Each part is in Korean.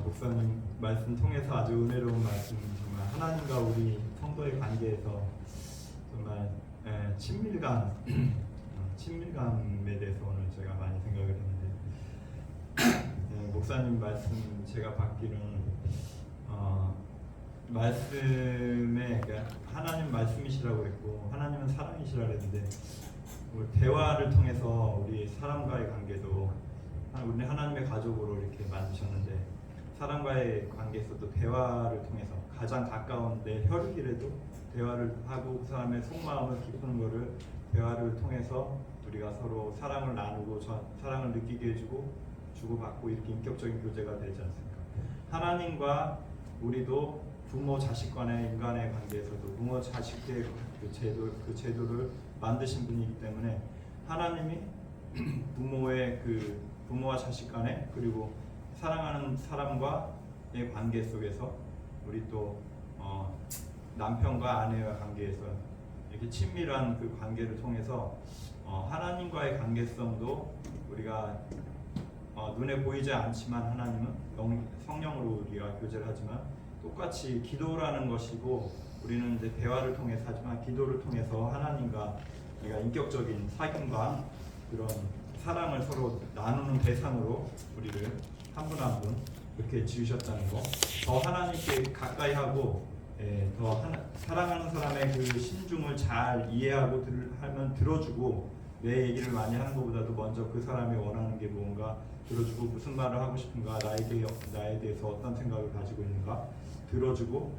목사님 말씀 통해서 아주 은혜로운 말씀, 정말 하나님과 우리 성도의 관계에서 정말 친밀감에 대해서 오늘 제가 많이 생각을 했는데, 목사님 말씀 제가 받기는 말씀에, 그러니까 하나님 말씀이시라고 했고 하나님은 사랑이시라고 했는데, 우리 대화를 통해서 우리 사람과의 관계도, 우리 하나님의 가족으로 이렇게 만드셨는데, 사람과의 관계에서도 대화를 통해서 가장 가까운 내 혈육이라도 대화를 하고 그 사람의 속마음을 깊은 거를 대화를 통해서 우리가 서로 사랑을 나누고 사랑을 느끼게 해주고 주고받고, 이렇게 인격적인 교제가 되지 않습니까? 하나님과 우리도 부모 자식 간의 인간의 관계에서도 부모 자식의 그 제도를 만드신 분이기 때문에, 하나님이 부모와 자식 간에, 그리고 사랑하는 사람과의 관계 속에서 우리 또 남편과 아내와 관계에서 이렇게 친밀한 그 관계를 통해서 하나님과의 관계성도 우리가 눈에 보이지 않지만, 하나님은 성령으로 우리가 교제를 하지만 똑같이 기도라는 것이고, 우리는 이제 대화를 통해서 하지만 기도를 통해서 하나님과 우리가 인격적인 사귐과 그런 사랑을 서로 나누는 대상으로 우리를 한 분 한 분 이렇게 지으셨다는 거, 더 하나님께 가까이 하고 더 사랑하는 사람의 그 심중을 잘 이해하고 하면 들어주고, 내 얘기를 많이 하는 것보다도 먼저 그 사람이 원하는 게 뭔가 들어주고, 무슨 말을 하고 싶은가, 나에 대해서 어떤 생각을 가지고 있는가 들어주고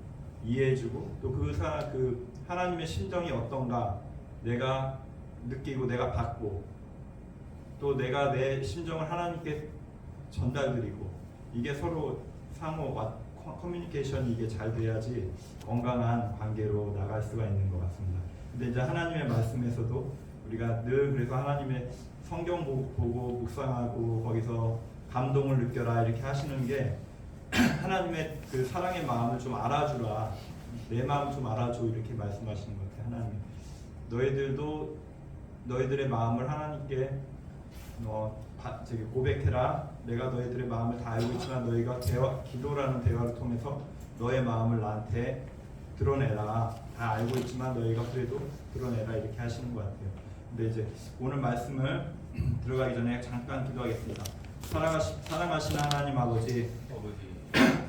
이해해주고, 또 그 하나님의 심정이 어떤가 내가 느끼고 내가 받고, 또 내가 내 심정을 하나님께 전달드리고, 이게 서로 상호 커뮤니케이션이 이게 잘 돼야지 건강한 관계로 나갈 수가 있는 것 같습니다. 근데 이제 하나님의 말씀에서도 우리가 늘 그래서 하나님의 성경 보고 묵상하고 거기서 감동을 느껴라 이렇게 하시는 게, 하나님의 그 사랑의 마음을 좀 알아주라, 내 마음 좀 알아줘, 이렇게 말씀하시는 것 같아요. 하나님, 너희들도 너희들의 마음을 하나님께 고백해라. 내가 너희들의 마음을 다 알고 있지만 너희가 기도라는 대화를 통해서 너의 마음을 나한테 드러내라. 다 알고 있지만 너희가 그래도 드러내라, 이렇게 하시는 것 같아요. 근데 이제 오늘 말씀을 들어가기 전에 잠깐 기도하겠습니다. 사랑하시는 하나님 아버지,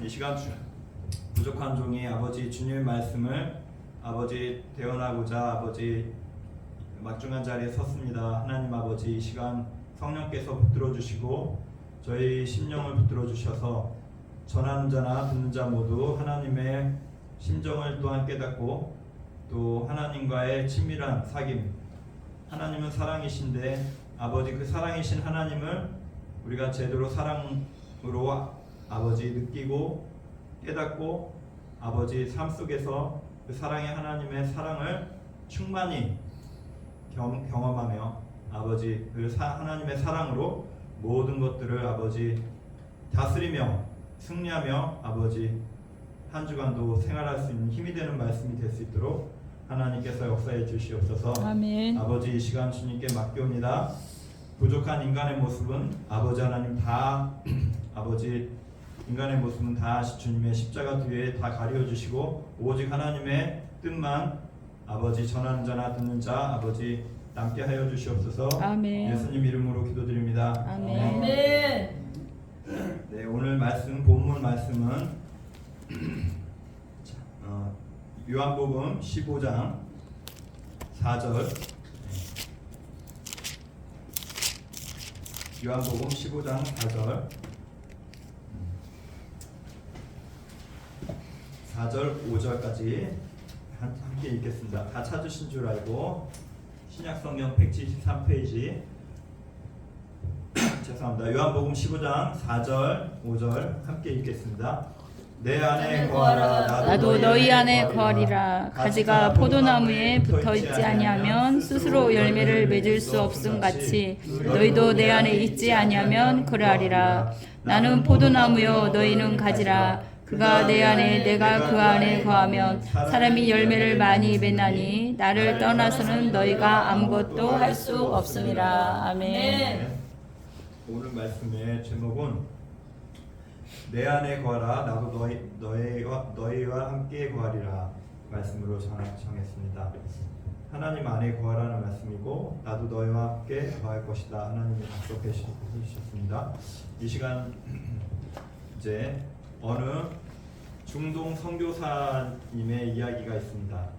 이 시간 부족한 종이 아버지 주님의 말씀을 아버지 대언하고자 아버지 막중한 자리에 섰습니다. 하나님 아버지, 이 시간 성령께서 붙들어 주시고 저희 심령을 붙들어 주셔서 전하는 자나 듣는 자 모두 하나님의 심정을 또한 깨닫고, 또 하나님과의 친밀한 사귐, 하나님은 사랑이신데 아버지 그 사랑이신 하나님을 우리가 제대로 사랑으로 아버지 느끼고 깨닫고, 아버지 삶 속에서 그 사랑의 하나님의 사랑을 충만히 경험하며 아버지 그 하나님의 사랑으로 모든 것들을 아버지 다스리며 승리하며 아버지 한 주간도 생활할 수 있는 힘이 되는 말씀이 될 수 있도록 하나님께서 역사해 주시옵소서. 아멘. 아버지, 이 시간 주님께 맡겨옵니다. 부족한 인간의 모습은 아버지 하나님 다 아버지 인간의 모습은 다 주님의 십자가 뒤에 다 가려주시고, 오직 하나님의 뜻만 아버지 전하는 자나 듣는 자 아버지 남게 하여 주시옵소서. 아멘. 예수님 이름으로 기도드립니다. 아멘. 아멘. 네, 오늘 본문 말씀은 요한복음 15장 4절, 요한복음 15장 4절 5절까지 함께 읽겠습니다. 다 찾으신 줄 알고 신약성경 173페이지 죄송합니다. 요한복음 15장 4절 5절 함께 읽겠습니다. 내 안에 거하라, 나도 너희 안에 거하리라. 가지가 포도나무에 붙어있지 아니하면 스스로 열매를 맺을 수 없음 같이 너희도 내 안에 있지 아니하면 그러하리라. 나는 포도나무요 너희는 가지라. 그가 내 안에 내가 그 안에 거하면 사람이 열매를 많이 맺나니 나를 떠나서는 너희가 아무것도 할 수 없음이라. 아멘. 오늘 말씀의 제목은 내 안에 거하라 나도 너희와 함께 거하리라 말씀으로 정했습니다. 하나님 안에 거하라는 말씀이고 나도 너희와 함께 거할 것이다. 하나님이 약속해 주셨습니다. 이 시간 이제 어느 중동 선교사님의 이야기가 있습니다.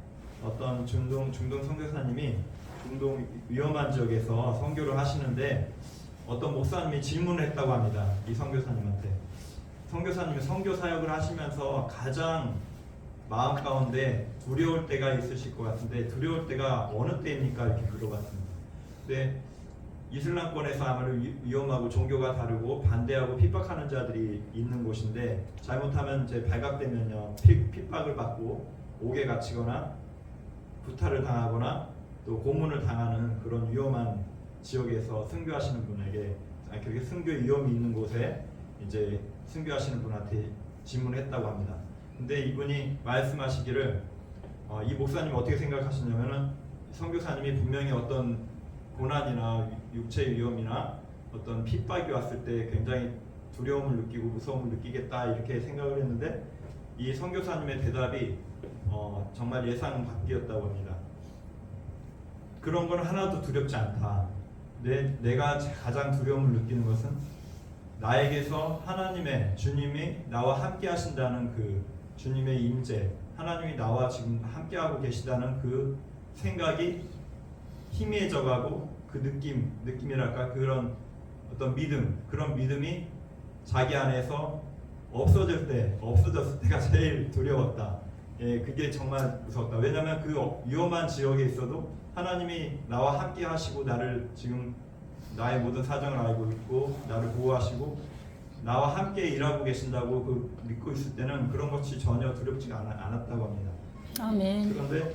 어떤 중동 선교사님이 중동 위험한 지역에서 선교를 하시는데 어떤 목사님이 질문을 했다고 합니다. 이 선교사님한테. 선교사님이 선교 사역을 하시면서 가장 마음 가운데 두려울 때가 있으실 것 같은데 두려울 때가 어느 때입니까? 이렇게 물어봤습니다. 근데 이슬람권에서 아무래도 위험하고 종교가 다르고 반대하고 핍박하는 자들이 있는 곳인데 잘못하면 이제 발각되면요 핍박을 받고 옥에 갇히거나 구타를 당하거나 또 고문을 당하는 그런 위험한 지역에서 선교하시는 분에게 그렇게 선교 위험이 있는 곳에 이제 선교하시는 분한테 질문했다고 합니다. 근데 이분이 말씀하시기를 이 목사님 어떻게 생각하시냐면은 선교사님이 분명히 어떤 고난이나 육체의 위험이나 어떤 핍박이 왔을 때 굉장히 두려움을 느끼고 무서움을 느끼겠다 이렇게 생각을 했는데 이 선교사님의 대답이 정말 예상 밖이었다고 합니다. 그런 건 하나도 두렵지 않다. 내가 가장 두려움을 느끼는 것은 나에게서 하나님의 주님이 나와 함께 하신다는 그 주님의 임재, 하나님이 나와 지금 함께하고 계시다는 그 생각이 희미해져가고 그 느낌이랄까 그런 어떤 그런 믿음이 자기 안에서 없어졌을 때가 제일 두려웠다. 예, 그게 정말 무섭다. 왜냐하면 그 위험한 지역에 있어도 하나님이 나와 함께 하시고 나를 지금 나의 모든 사정을 알고 있고 나를 보호하시고 나와 함께 일하고 계신다고 믿고 있을 때는 그런 것이 전혀 두렵지가 않았다고 합니다. 아멘. 그런데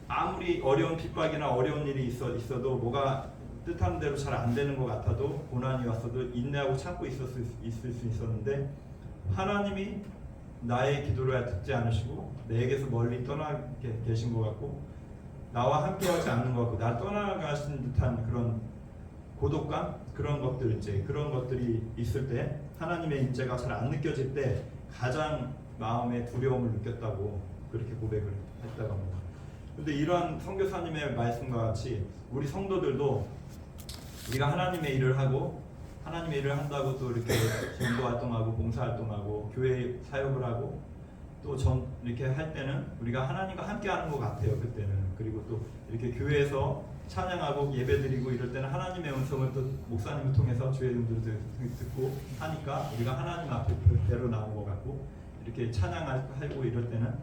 아무리 어려운 핍박이나 어려운 일이 있어도 뭐가 뜻하는 대로 잘 안 되는 것 같아도 고난이 왔어도 인내하고 참고 있을 수 있었는데 하나님이 나의 기도를 듣지 않으시고 내게서 멀리 떠나 계신 것 같고 나와 함께하지 않는 것 같고 날 떠나가신 듯한 그런 고독감 그런 것들이 있을 때 하나님의 임재가 잘 안 느껴질 때 가장 마음에 두려움을 느꼈다고 그렇게 고백을 했다고 합니다. 그런데 이러한 선교사님의 말씀과 같이 우리 성도들도 우리가 하나님의 일을 하고 하나님의 일을 한다고 또 이렇게 전도 활동하고 봉사 활동하고 교회 사역을 하고 또 이렇게 할 때는 우리가 하나님과 함께하는 것 같아요. 그때는 그리고 또 이렇게 교회에서 찬양하고 예배드리고 이럴 때는 하나님의 음성을 또 목사님을 통해서 주의들도 듣고 하니까 우리가 하나님 앞에 배로 나온 것 같고 이렇게 찬양하고 이럴 때는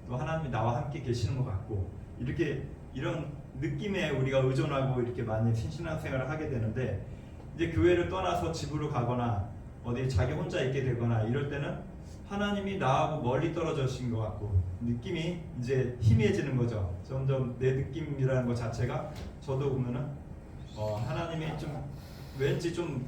또 하나님이 나와 함께 계시는 것 같고 이렇게 이런 느낌에 우리가 의존하고 이렇게 많이 신앙생활을 하게 되는데 이제 교회를 떠나서 집으로 가거나 어디 자기 혼자 있게 되거나 이럴 때는 하나님이 나하고 멀리 떨어지신 것 같고 느낌이 이제 희미해지는 거죠. 점점 내 느낌이라는 것 자체가 저도 보면은 하나님이 좀 왠지 좀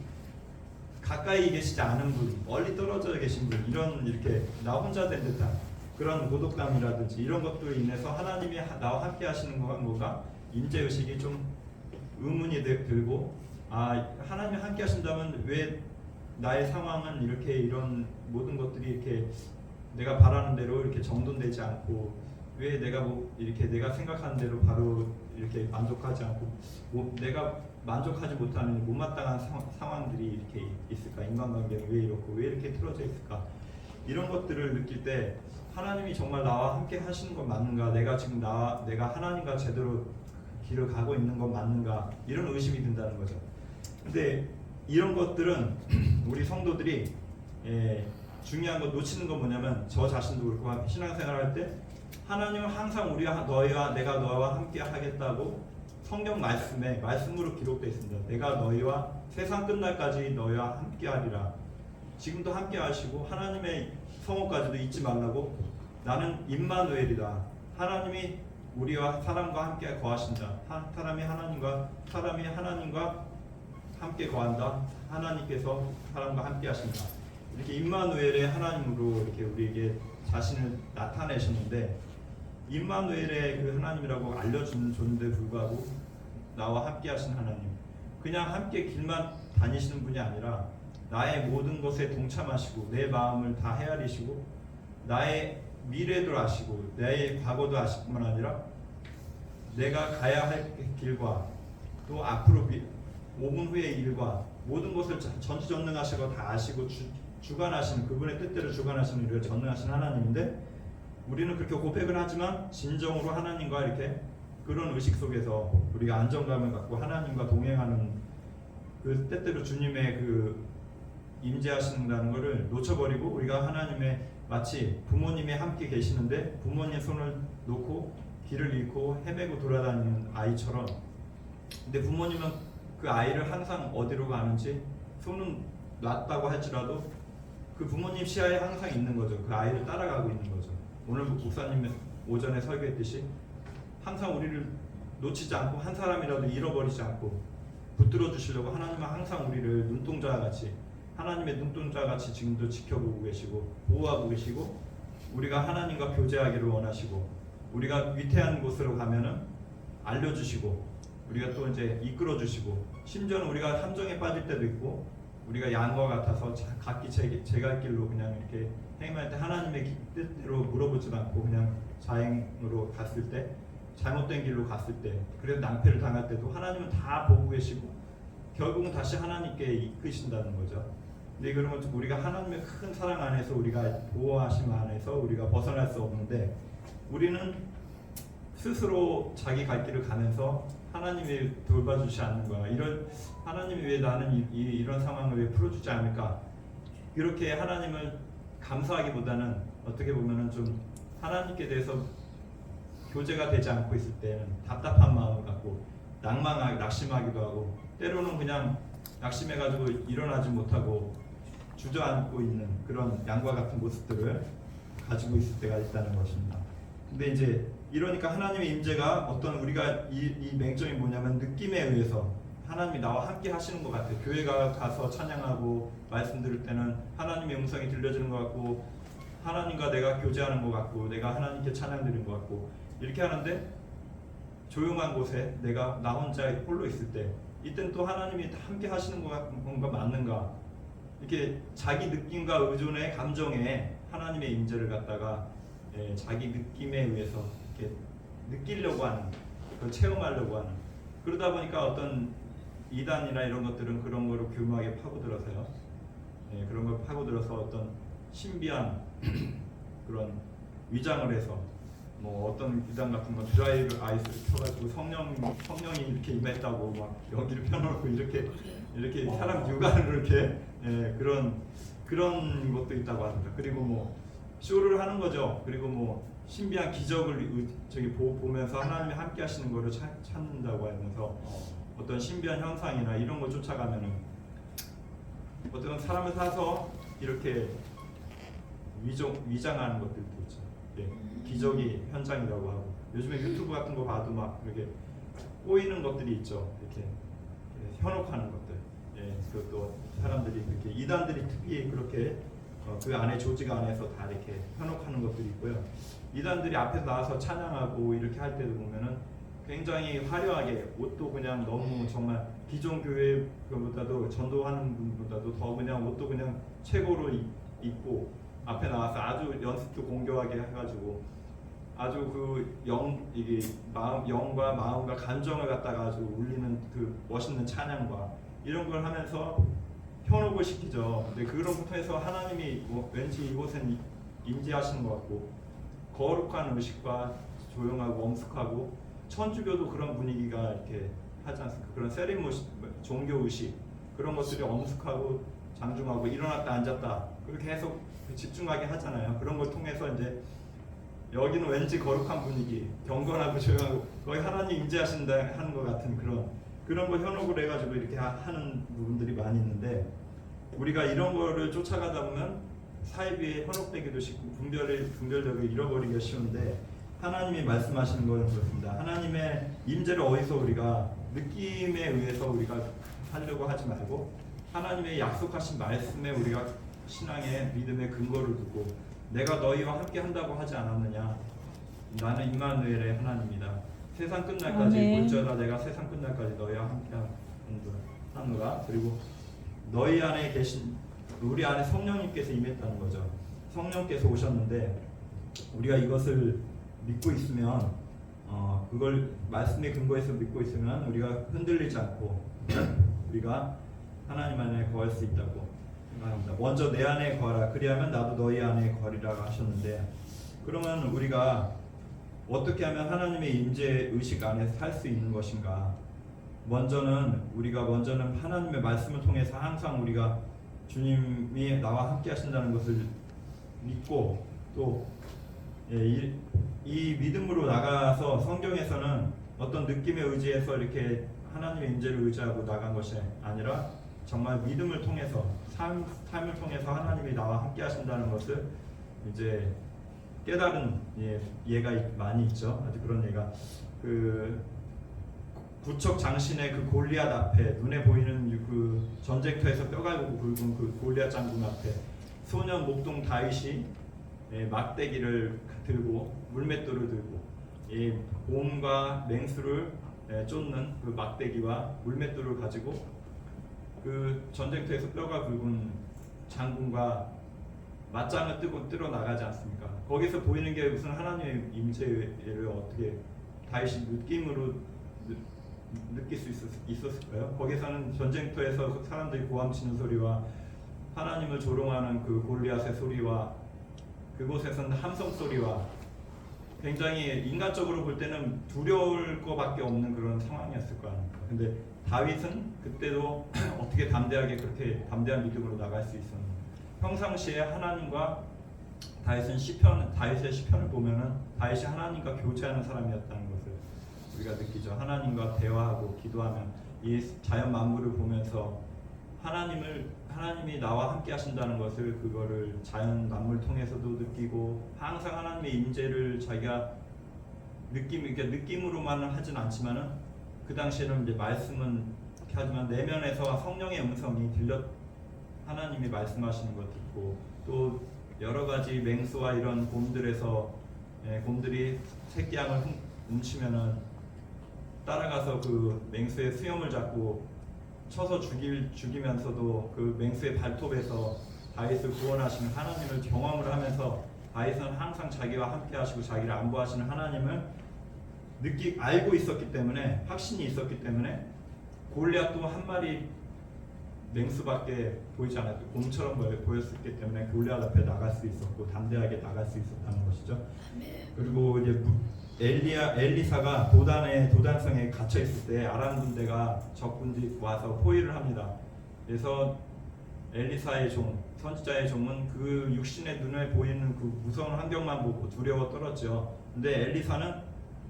가까이 계시지 않은 분, 멀리 떨어져 계신 분 이렇게 나 혼자 된 듯한 그런 고독감이라든지 이런 것들로 인해서 하나님이 나와 함께 하시는 거가 임재의식이 좀 의문이 들고 하나님이 함께 하신다면 왜 나의 상황은 이런 모든 것들이 이렇게 내가 바라는 대로 이렇게 정돈되지 않고 왜 내가 이렇게 내가 생각하는 대로 바로 이렇게 만족하지 않고 내가 만족하지 못하는 못마땅한 상황들이 이렇게 있을까? 인간관계는 왜 이렇고 왜 이렇게 틀어져 있을까? 이런 것들을 느낄 때 하나님이 정말 나와 함께 하시는 건 맞는가? 내가 지금 내가 하나님과 제대로 길을 가고 있는 건 맞는가? 이런 의심이 든다는 거죠. 근데 이런 것들은 우리 성도들이 중요한 거 놓치는 건 뭐냐면 저 자신도 그렇고 신앙생활 할 때 하나님은 항상 내가 너와 함께 하겠다고 성경 말씀으로 기록되어 있습니다. 내가 너희와 세상 끝날까지 너희와 함께 하리라. 지금도 함께 하시고 하나님의 성호까지도 잊지 말라고 나는 임마누엘이다. 하나님이 우리와 사람과 함께 거하신다. 사람이 하나님과 함께 거한다. 하나님께서 사람과 함께 하신다. 이렇게 임마누엘의 하나님으로 이렇게 우리에게 자신을 나타내셨는데 임마누엘의 그 하나님이라고 알려주는 존재에 불구하고 나와 함께 하신 하나님 그냥 함께 길만 다니시는 분이 아니라 나의 모든 것에 동참하시고 내 마음을 다 헤아리시고 나의 미래도 아시고 내 과거도 아실 뿐만 아니라 내가 가야 할 길과 또 앞으로 5분 후의 일과 모든 것을 전지전능하시고 다 아시고 주관하시는 그분의 뜻대로 주관하시는 우리가 전능하신 하나님인데 우리는 그렇게 고백을 하지만 진정으로 하나님과 이렇게 그런 의식 속에서 우리가 안정감을 갖고 하나님과 동행하는 그 때때로 주님의 그 임재하신다는 것을 놓쳐버리고 우리가 하나님의 마치 부모님이 함께 계시는데 부모님 손을 놓고 길을 잃고 헤매고 돌아다니는 아이처럼 근데 부모님은 그 아이를 항상 어디로 가는지 손은 놨다고 할지라도 그 부모님 시야에 항상 있는 거죠. 그 아이를 따라가고 있는 거죠. 오늘 목사님 오전에 설교했듯이 항상 우리를 놓치지 않고 한 사람이라도 잃어버리지 않고 붙들어 주시려고 하나님은 항상 우리를 눈동자와 같이 하나님의 눈동자와 같이 지금도 지켜보고 계시고 보호하고 계시고 우리가 하나님과 교제하기를 원하시고 우리가 위태한 곳으로 가면은 알려주시고 우리가 또 이제 이끌어 주시고 심지어는 우리가 함정에 빠질 때도 있고 우리가 양과 같아서 각기 제 갈 길로 그냥 이렇게 행할 때 하나님의 뜻대로 물어보지 않고 그냥 자행으로 갔을 때 잘못된 길로 갔을 때 그래서 낭패를 당할 때도 하나님은 다 보고 계시고 결국은 다시 하나님께 이끄신다는 거죠. 근데 그러면 우리가 하나님의 큰 사랑 안에서 우리가 보호하심 안에서 우리가 벗어날 수 없는데 우리는 스스로 자기 갈 길을 가면서 하나님이 돌봐주지 않는 거야. 이런 하나님이 왜 나는 이런 상황을 왜 풀어주지 않을까? 이렇게 하나님을 감사하기보다는 어떻게 보면은 좀 하나님께 대해서 교제가 되지 않고 있을 때는 답답한 마음을 갖고 낙심하기도 하고 때로는 그냥 낙심해가지고 일어나지 못하고 주저앉고 있는 그런 양과 같은 모습들을 가지고 있을 때가 있다는 것입니다. 근데 이제 이러니까 하나님의 임재가 어떤 우리가 이 맹점이 뭐냐면 느낌에 의해서 하나님이 나와 함께 하시는 것 같아요. 교회가 가서 찬양하고 말씀 들을 때는 하나님의 음성이 들려지는 것 같고 하나님과 내가 교제하는 것 같고 내가 하나님께 찬양 드리는 것 같고 이렇게 하는데 조용한 곳에 내가 나 혼자 홀로 있을 때 이때는 또 하나님이 함께 하시는 것 같은 건가 맞는가 이렇게 자기 느낌과 의존의 감정에 하나님의 임재를 갖다가 자기 느낌에 의해서 이렇게 느끼려고 하는 그걸 체험하려고 하는 그러다 보니까 어떤 이단이나 이런 것들은 그런 거를 교묘하게 파고들어서요. 그런 걸 파고들어서 어떤 신비한 그런 위장을 해서 뭐 어떤 이단 같은 건 드라이를 아이스를 켜가지고 성령이 이렇게 임했다고 막 여기를 펴놓고 이렇게 사람 육안으로 이렇게 그런 것도 있다고 합니다. 그리고 뭐 쇼를 하는 거죠. 그리고 뭐 신비한 기적을 보면서 하나님이 함께 하시는 거를 찾는다고 하면서 어떤 신비한 현상이나 이런 걸 쫓아가면은 어떤 사람을 사서 이렇게 위장하는 것들도 있죠. 기적이 현장이라고 하고 요즘에 유튜브 같은 거 봐도 막 이렇게 꼬이는 것들이 있죠. 이렇게 현혹하는 것들. 그것도 사람들이 그렇게 이단들이 특히 그렇게 그 안에 조직 안에서 다 이렇게 현혹하는 것들이 있고요. 이단들이 앞에서 나와서 찬양하고 이렇게 할 때도 보면은 굉장히 화려하게 옷도 그냥 너무 정말 기존 교회보다도 전도하는 분보다도 더 그냥 옷도 그냥 최고로 입고 앞에 나와서 아주 연습도 공교하게 해가지고 아주 이게 영과 마음과 감정을 갖다가 아주 울리는 그 멋있는 찬양과 이런 걸 하면서 현혹을 시키죠. 근데 그런 것부터 해서 하나님이 왠지 이곳엔 임재하시는 것 같고 거룩한 의식과 조용하고 엄숙하고 천주교도 그런 분위기가 이렇게 하지 않습니까? 그런 세리머니 종교 의식 그런 것들이 엄숙하고 장중하고 일어났다 앉았다 그렇게 계속 집중하게 하잖아요. 그런 걸 통해서 이제 여기는 왠지 거룩한 분위기, 경건하고 조용하고 거의 하나님 임재하신다 하는 것 같은 그런 걸 현혹을 해가지고 이렇게 하는 부분들이 많이 있는데 우리가 이런 거를 쫓아가다 보면 사이비에 현혹되기도 쉽고 분별력을 잃어버리기가 쉬운데 하나님이 말씀하시는 건 그렇습니다. 하나님의 임재를 어디서 우리가 느낌에 의해서 우리가 하려고 하지 말고 하나님의 약속하신 말씀에 우리가 신앙의 믿음의 근거를 두고 내가 너희와 함께 한다고 하지 않았느냐. 나는 임마누엘의 하나님이다. 세상 끝날까지 볼지어다 내가 세상 끝날까지 너희와 함께 하노라. 그리고 너희 안에 계신 우리 안에 성령님께서 임했다는 거죠. 성령께서 오셨는데 우리가 이것을 믿고 있으면 그걸 말씀의 근거에서 믿고 있으면 우리가 흔들리지 않고 우리가 하나님 안에 거할 수 있다고 생각합니다. 먼저 내 안에 거하라 그리하면 나도 너희 안에 거리라고 하셨는데 그러면 우리가 어떻게 하면 하나님의 임재 의식 안에 살 수 있는 것인가? 우리가 먼저는 하나님의 말씀을 통해서 항상 우리가 주님이 나와 함께 하신다는 것을 믿고 또 이 믿음으로 나가서 성경에서는 어떤 느낌에 의지해서 이렇게 하나님의 임재를 의지하고 나간 것이 아니라 정말 믿음을 통해서 삶을 통해서 하나님이 나와 함께 하신다는 것을 이제 깨달은 예가 많이 있죠. 아주 그런 예가 그 구척 장신의 그 골리앗 앞에 눈에 보이는 그 전쟁터에서 뼈갈고 굵은 그 골리앗 장군 앞에 소년 목동 다윗이 막대기를 들고 물맷돌을 들고 이 곰과 맹수를 쫓는 그 막대기와 물맷돌을 가지고 그 전쟁터에서 뼈가 굵은 장군과 맞짱을 뜨러 나가지 않습니까? 거기서 보이는 게 무슨 하나님의 임재를 어떻게 다윗이 느낌으로 느낄 수 있었을까요? 거기서는 전쟁터에서 사람들이 고함치는 소리와 하나님을 조롱하는 그 골리앗의 소리와 그곳에서는 함성 소리와 굉장히 인간적으로 볼 때는 두려울 것밖에 없는 그런 상황이었을 거 아닙니까? 근데 다윗은 그때도 어떻게 담대하게 그렇게 담대한 믿음으로 나갈 수 있었는가? 평상시에 하나님과 다윗의 시편을 보면은 다윗이 하나님과 교제하는 사람이었다는 것을 우리가 느끼죠. 하나님과 대화하고 기도하면 이 자연 만물을 보면서 하나님이 나와 함께 하신다는 것을 그거를 자연 만물 통해서도 느끼고 항상 하나님의 임재를 자기가 느낌으로만은 하진 않지만은 그 당시에는 이제 말씀은 하지만 내면에서 성령의 음성이 하나님이 말씀하시는 것 듣고 또 여러 가지 맹수와 이런 곰들이 새끼양을 훔치면은 따라가서 그 맹수의 수염을 잡고 쳐서 죽이면서도 그 맹수의 발톱에서 다윗을 구원하시는 하나님을 경험을 하면서 다윗은 항상 자기와 함께 하시고 자기를 안보하시는 하나님을 알고 있었기 때문에 확신이 있었기 때문에 골리앗도 한 마리 맹수밖에 보이지 않았고 곰처럼 보였기 때문에 골리앗 앞에 나갈 수 있었고 담대하게 나갈 수 있었다는 것이죠. 그리고 이제 엘리사가 도단성에 갇혀 있을 때 아람 군대가 적군들이 와서 포위를 합니다. 그래서 엘리사의 선지자의 종은 그 육신의 눈에 보이는 그 무서운 환경만 보고 두려워 떨었죠. 근데 엘리사는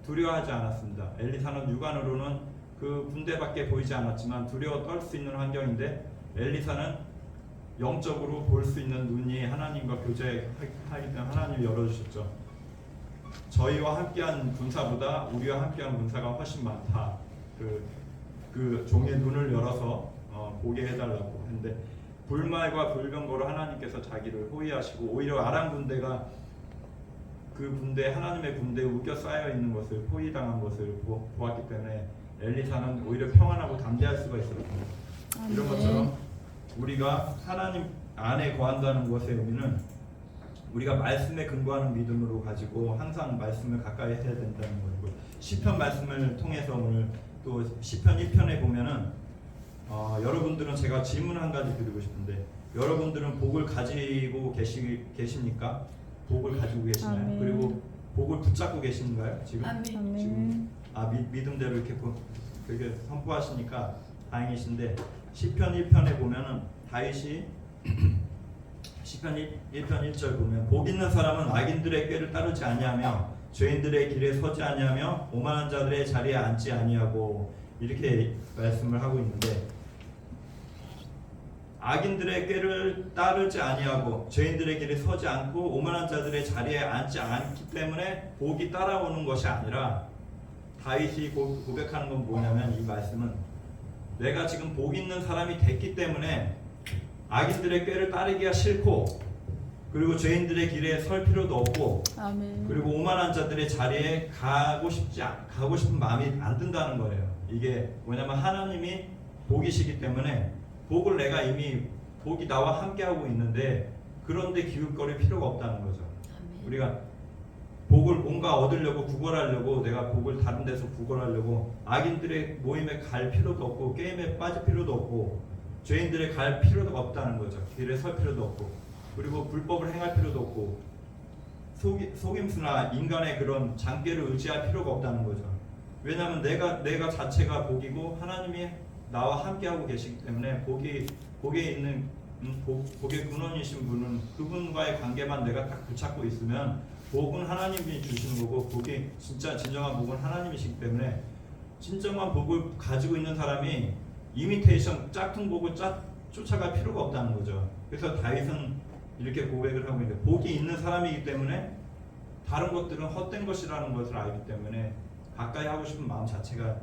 두려워하지 않았습니다. 엘리사는 육안으로는 그 군대밖에 보이지 않았지만 두려워 떨 수 있는 환경인데 엘리사는 영적으로 볼 수 있는 눈이 하나님과 교제하기 때문에 하나님이 열어주셨죠. 저희와 함께한 군사보다 우리와 함께한 군사가 훨씬 많다. 그 종의 눈을 열어서 보게 해달라고 했는데 불말과 불병거로 하나님께서 자기를 호위하시고 오히려 아람 군대가 하나님의 군대에 웃겨 쌓여 있는 것을 포위당한 것을 보았기 때문에 엘리사는 오히려 평안하고 담대할 수가 있었습니다. 이런 것처럼 우리가 하나님 안에 거한다는 것의 의미는 우리가 말씀에 근거하는 믿음으로 가지고 항상 말씀을 가까이 해야 된다는 거고 시편 말씀을 통해서 오늘 또 시편 1편에 보면은 여러분들은 제가 질문 한 가지 드리고 싶은데 여러분들은 복을 가지고 계십니까? 복을 가지고 계시나요? 아멘. 그리고 복을 붙잡고 계신가요? 지금? 아멘. 지금 믿음대로 이렇게 그렇게 선포하시니까 다행이신데 시편 1편에 보면은 다윗이 시편 1편 1절 보면 복 있는 사람은 악인들의 꾀를 따르지 아니하며 죄인들의 길에 서지 아니하며 오만한 자들의 자리에 앉지 아니하고 이렇게 말씀을 하고 있는데 악인들의 꾀를 따르지 아니하고 죄인들의 길에 서지 않고 오만한 자들의 자리에 앉지 않기 때문에 복이 따라오는 것이 아니라 다윗이 고백하는 건 뭐냐면 이 말씀은 내가 지금 복 있는 사람이 됐기 때문에 악인들의 꾀를 따르기가 싫고 그리고 죄인들의 길에 설 필요도 없고 아멘. 그리고 오만한 자들의 자리에 가고 싶은 마음이 안 든다는 거예요. 이게 뭐냐면 하나님이 복이시기 때문에 복을 내가 이미 복이 나와 함께하고 있는데 그런데 기웃거릴 필요가 없다는 거죠. 우리가 복을 뭔가 얻으려고 구걸하려고 내가 복을 다른 데서 구걸하려고 악인들의 모임에 갈 필요도 없고 게임에 빠질 필요도 없고 죄인들에 갈 필요도 없다는 거죠. 길에 설 필요도 없고 그리고 불법을 행할 필요도 없고 속임수나 인간의 그런 장깨를 의지할 필요가 없다는 거죠. 왜냐하면 내가 자체가 복이고 하나님이 나와 함께하고 계시기 때문에 복에 있는 복의 근원이신 분은 그분과의 관계만 내가 딱 붙잡고 있으면 복은 하나님이 주시는 거고 복이 진짜 진정한 복은 하나님이시기 때문에 진정한 복을 가지고 있는 사람이 이미테이션 짝퉁 복을 쫓아갈 필요가 없다는 거죠. 그래서 다윗은 이렇게 고백을 하고 있는데 복이 있는 사람이기 때문에 다른 것들은 헛된 것이라는 것을 알기 때문에 가까이 하고 싶은 마음 자체가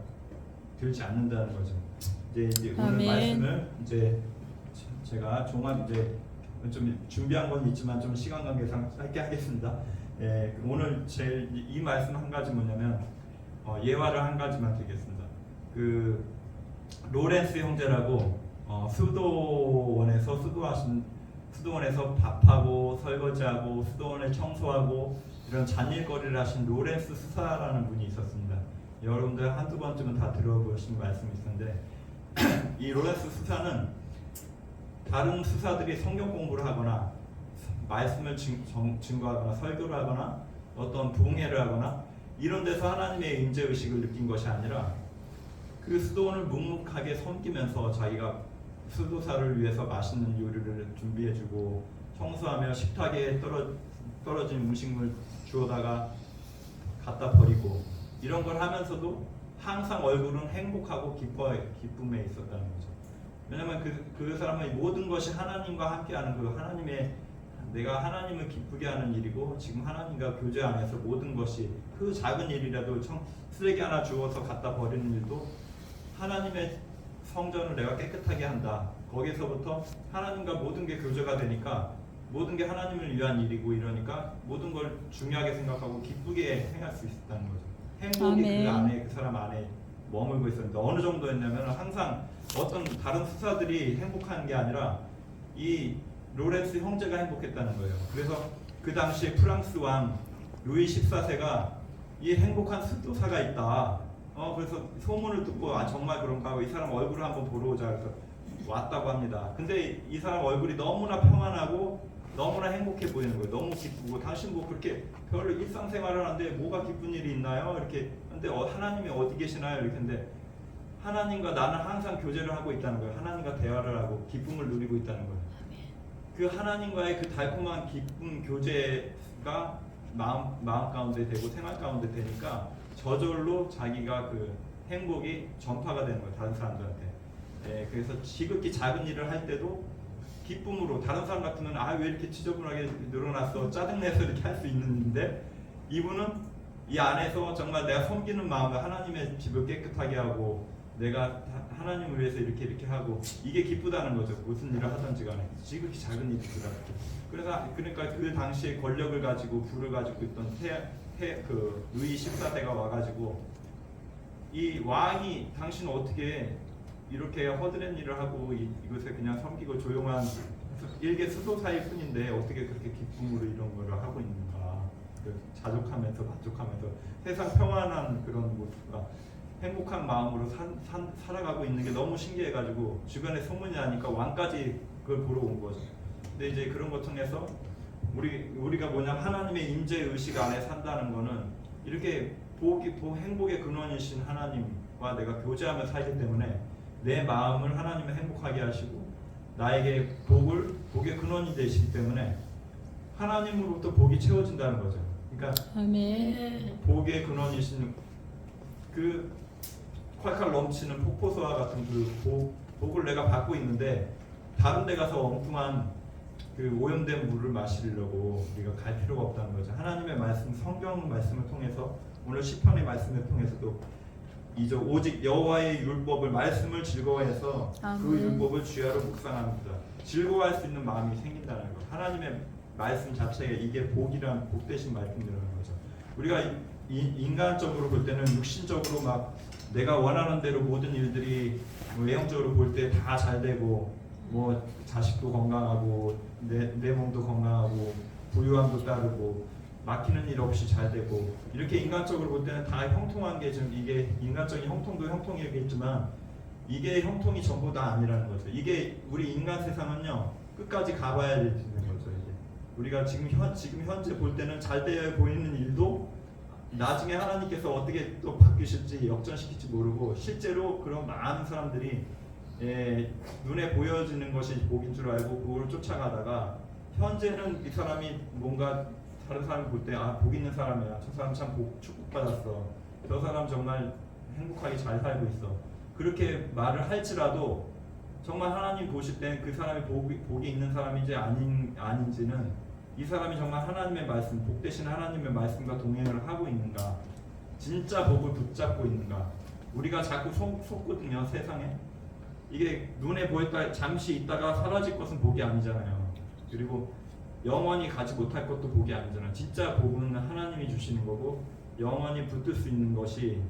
들지 않는다는 거죠. 이제 오늘 아멘. 말씀을 이제 제가 종합 이제 좀 준비한 건 있지만 좀 시간 관계상 짧게 하겠습니다. 오늘 제일 이 말씀 한 가지 뭐냐면 예화를 한 가지만 드리겠습니다. 그 로렌스 형제라고 수도원에서 밥하고 설거지하고 수도원을 청소하고 이런 잔일거리를 하신 로렌스 수사라는 분이 있었습니다. 여러분들 한두 번쯤은 다 들어보신 말씀이 있었는데 이 로렌스 수사는 다른 수사들이 성경 공부를 하거나 말씀을 증거하거나 설교를 하거나 어떤 부흥회를 하거나 이런 데서 하나님의 임재의식을 느낀 것이 아니라 그 수도원을 묵묵하게 섬기면서 자기가 수도사를 위해서 맛있는 요리를 준비해주고 청소하며 식탁에 떨어진 음식물 주워다가 갖다 버리고 이런 걸 하면서도 항상 얼굴은 행복하고 기쁨에 있었다는 거죠. 왜냐하면 그 사람의 모든 것이 하나님과 함께하는 그 하나님의 내가 하나님을 기쁘게 하는 일이고 지금 하나님과 교제 안에서 모든 것이 그 작은 일이라도 쓰레기 하나 주워서 갖다 버리는 일도 하나님의 성전을 내가 깨끗하게 한다. 거기서부터 하나님과 모든 게 교제가 되니까 모든 게 하나님을 위한 일이고 이러니까 모든 걸 중요하게 생각하고 기쁘게 행할 수 있었다는 거죠. 행복이 아멘. 그 안에 그 사람 안에 머물고 있었는데 어느 정도였냐면 항상 어떤 다른 수사들이 행복한 게 아니라 이 로렌스 형제가 행복했다는 거예요. 그래서 그 당시에 프랑스 왕 루이 14세가 이 행복한 수도사가 있다. 그래서 소문을 듣고 정말 그런가 하고 이 사람 얼굴을 한번 보러 오자 해서 왔다고 합니다. 근데 이 사람 얼굴이 너무나 평안하고 너무나 행복해 보이는 거예요. 너무 기쁘고 당신 뭐 그렇게 별로 일상생활을 하는데 뭐가 기쁜 일이 있나요? 이렇게 근데 하나님이 어디 계시나요? 이렇게 했는데 하나님과 나는 항상 교제를 하고 있다는 거예요. 하나님과 대화를 하고 기쁨을 누리고 있다는 거예요. 그 하나님과의 그 달콤한 기쁨 교제가 마음 가운데 되고 생활 가운데 되니까 저절로 자기가 그 행복이 전파가 되는 거예요. 다른 사람들한테. 그래서 지극히 작은 일을 할 때도 기쁨으로 다른 사람 같으면 왜 이렇게 지저분하게 늘어났어 짜증내서 이렇게 할 수 있는데 이분은 이 안에서 정말 내가 섬기는 마음으로 하나님의 집을 깨끗하게 하고 내가 하나님을 위해서 이렇게 하고 이게 기쁘다는 거죠. 무슨 일을 하든지 간에 지극히 작은 일이더라도. 그러니까 그 당시에 권력을 가지고 부를 가지고 있던 그 루이 14세가 와가지고 이 왕이 당신 어떻게 이렇게 허드렛 일을 하고 이것에 그냥 섬기고 조용한 일개 수도사일 뿐인데 어떻게 그렇게 기쁨으로 이런 거를 하고 있는가. 자족하면서 만족하면서 세상 평안한 그런 모습과 행복한 마음으로 살아가고 있는 게 너무 신기해가지고 주변에 소문이 나니까 왕까지 그걸 보러 온 거죠. 근데 이제 그런 것 통해서 우리가 뭐냐면 하나님의 임재 의식 안에 산다는 거는 이렇게 행복의 근원이신 하나님과 내가 교제하며 살기 때문에 내 마음을 하나님을 행복하게 하시고 나에게 복의 근원이 되시기 때문에 하나님으로부터 복이 채워진다는 거죠. 그러니까 아멘. 복의 근원이신 그 콸콸 넘치는 폭포수와 같은 그 복을 내가 받고 있는데 다른 데 가서 엉뚱한 그 오염된 물을 마시려고 우리가 갈 필요가 없다는 거죠. 하나님의 말씀, 성경 말씀을 통해서 오늘 시편의 말씀을 통해서도 오직 여호와의 율법을 말씀을 즐거워해서 아멘. 그 율법을 주야로 묵상합니다. 즐거워할 수 있는 마음이 생긴다는 거. 하나님의 말씀 자체가 이게 복이란 복되신 말씀이라는 거죠. 우리가 인간적으로 볼 때는 육신적으로 막 내가 원하는 대로 모든 일들이 뭐 외형적으로 볼 때 다 잘 되고 뭐 자식도 건강하고 내 몸도 건강하고 부유함도 따르고 막히는 일 없이 잘 되고 이렇게 인간적으로 볼 때는 다 형통한 게 좀 이게 인간적인 형통도 형통이겠지만 이게 형통이 전부 다 아니라는 거죠. 이게 우리 인간 세상은요 끝까지 가봐야 되는 거죠. 이제 우리가 지금 현재 볼 때는 잘 되어 보이는 일도 나중에 하나님께서 어떻게 또 바뀌실지 역전시킬지 모르고 실제로 그런 많은 사람들이 눈에 보여지는 것이 복인 줄 알고 그걸 쫓아가다가 현재는 이 사람이 뭔가 다른 사람이 볼 때 아 복 있는 사람이야, 저 사람 참 축복받았어, 저 사람 정말 행복하게 잘 살고 있어, 그렇게 말을 할지라도 정말 하나님 보실 때 그 사람이 복이 있는 사람인지 아닌지는 이 사람이 정말 하나님의 말씀, 복 되신 하나님의 말씀과 동행을 하고 있는가, 진짜 복을 붙잡고 있는가. 우리가 자꾸 속거든요 세상에. 이게 눈에 보였다 잠시 있다가 사라질 것은 복이 아니잖아요. 그리고 영원히 가지 못할 것도 복이 아니잖아요. 진짜 복은 하나님이 주시는 거고 영원히 붙들 수 있는 것이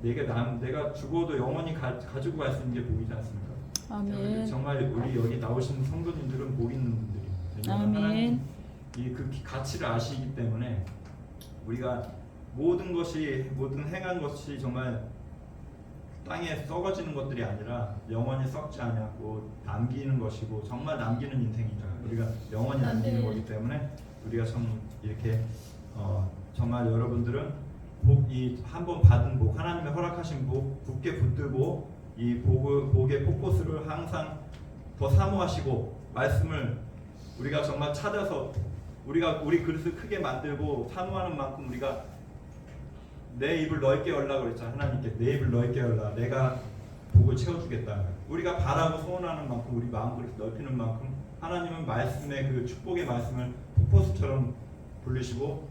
내가 죽어도 영원히 가지고 갈 수 있는 게 복이지 않습니까? 아멘. 정말 우리 여기 나오신 성도님들은 복 있는 분들이에요. 아멘. 그 가치를 아시기 때문에 우리가 모든 행한 것이 정말 땅에 썩어지는 것들이 아니라 영원히 썩지 않고 남기는 것이고 정말 남기는 인생이죠. 우리가 영원히 남기는 거기 때문에 우리가 참 이렇게 정말 여러분들은 이 한 번 받은 복, 하나님의 허락하신 복 굳게 붙들고 이 복의 포커스를 항상 더 사모하시고 말씀을 우리가 정말 찾아서 우리 그릇을 크게 만들고 사모하는 만큼 우리가 내 입을 넓게 열라 그랬잖아. 하나님께 내 입을 넓게 열라. 내가 복을 채워주겠다. 우리가 바라고 소원하는 만큼 우리 마음 그릇 넓히는 만큼 하나님은 말씀의 그 축복의 말씀을 폭포수처럼 부르시고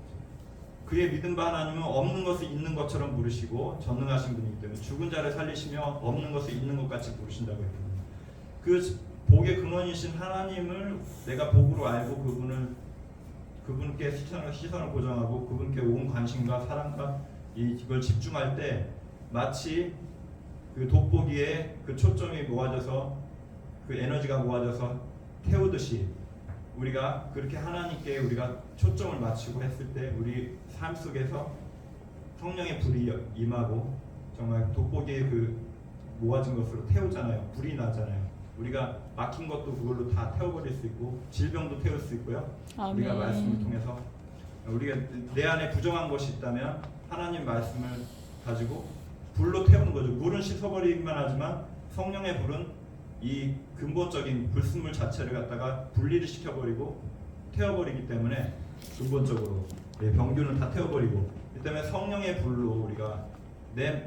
그의 믿음 바 하나님은 없는 것을 있는 것처럼 부르시고 전능하신 분이기 때문에 죽은 자를 살리시며 없는 것을 있는 것 같이 부르신다고 했거든요. 그 복의 근원이신 하나님을 내가 복으로 알고 그분께 시선을 고정하고 그분께 온 관심과 사랑과 이걸 집중할 때 마치 그 돋보기에 그 초점이 모아져서 그 에너지가 모아져서 태우듯이 우리가 그렇게 하나님께 우리가 초점을 맞추고 했을 때 우리 삶 속에서 성령의 불이 임하고 정말 돋보기에 그 모아진 것으로 태우잖아요. 불이 나잖아요. 우리가 막힌 것도 그걸로 다 태워버릴 수 있고 질병도 태울 수 있고요. 아멘. 우리가 말씀을 통해서 우리가 내 안에 부정한 것이 있다면 하나님 말씀을 가지고 불로 태우는 거죠. 물은 씻어버리기만 하지만 성령의 불은 이 근본적인 불순물 자체를 갖다가 분리를 시켜버리고 태워버리기 때문에 근본적으로 병균을 다 태워버리고 이 때문에 성령의 불로 우리가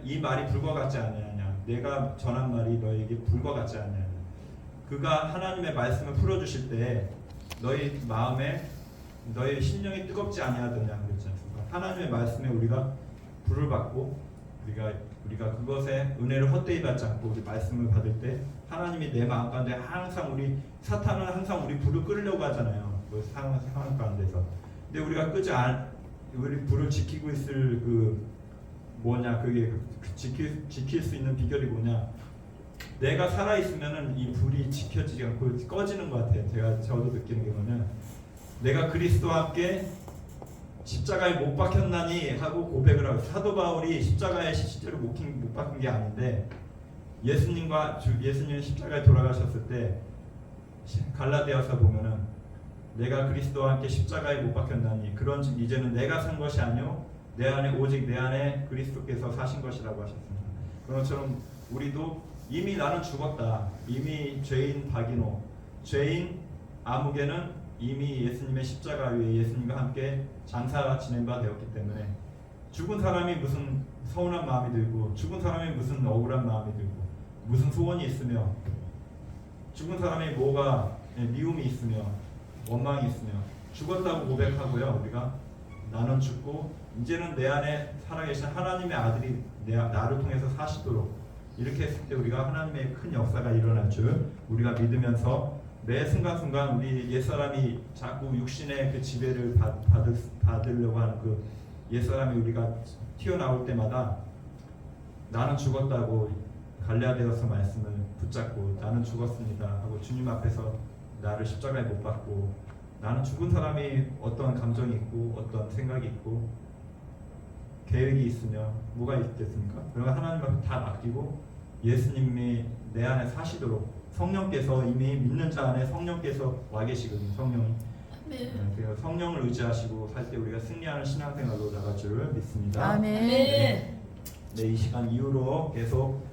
이 말이 불과 같지 않느냐, 내가 전한 말이 너에게 불과 같지 않느냐, 그가 하나님의 말씀을 풀어주실 때 너희 마음에 너희 심령이 뜨겁지 아니하더냐 그랬지 않습니까? 하나님의 말씀에 우리가 불을 받고 우리가 그것에 은혜를 헛되이 받지 않고 우리 말씀을 받을 때 하나님이 내 마음 가운데 항상 사탄은 항상 우리 불을 끄려고 하잖아요. 그 상황 가운데서. 근데 우리가 우리 불을 지키고 있을 그게 지킬 수 있는 비결이 뭐냐? 내가 살아 있으면은 이 불이 지켜지지 않고 꺼지는 것 같아요. 저도 느끼는 게 뭐냐? 내가 그리스도와 함께 십자가에 못 박혔나니 하고 고백을 하고, 사도 바울이 십자가에 실제로 못 박힌 게 아닌데 예수님 십자가에 돌아가셨을 때 갈라디아서 보면은 내가 그리스도와 함께 십자가에 못 박혔나니 그런즉 이제는 내가 산 것이 아니요 오직 내 안에 그리스도께서 사신 것이라고 하셨습니다. 그런 것처럼 우리도 이미 나는 죽었다. 이미 죄인 바기노, 죄인 아무개는 이미 예수님의 십자가 위에 예수님과 함께 장사 지낸 바 되었기 때문에 죽은 사람이 무슨 서운한 마음이 들고, 죽은 사람이 무슨 억울한 마음이 들고, 무슨 소원이 있으며, 죽은 사람이 뭐가 미움이 있으며 원망이 있으며, 죽었다고 고백하고요. 우리가 나는 죽고 이제는 내 안에 살아계신 하나님의 아들이 나를 통해서 사시도록, 이렇게 했을 때 우리가 하나님의 큰 역사가 일어날 줄 우리가 믿으면서 매 순간순간 우리 옛사람이 자꾸 육신의 그 지배를 받으려고 하는 옛사람이 우리가 튀어나올 때마다 나는 죽었다고 갈라디아서 말씀을 붙잡고 나는 죽었습니다 하고 주님 앞에서 나를 십자가에 못 박고 나는 죽은 사람이 어떤 감정이 있고 어떤 생각이 있고 계획이 있으며 뭐가 있겠습니까? 그러면 하나님 앞에 다 맡기고 예수님이 내 안에 사시도록 성령께서 이미 믿는 자 안에 성령께서 와 계시거든요. 성령이. 그래서 성령을 의지하시고 살 때 우리가 승리하는 신앙생활로 나갈 줄을 믿습니다. 아멘. 네, 이 시간 이후로 계속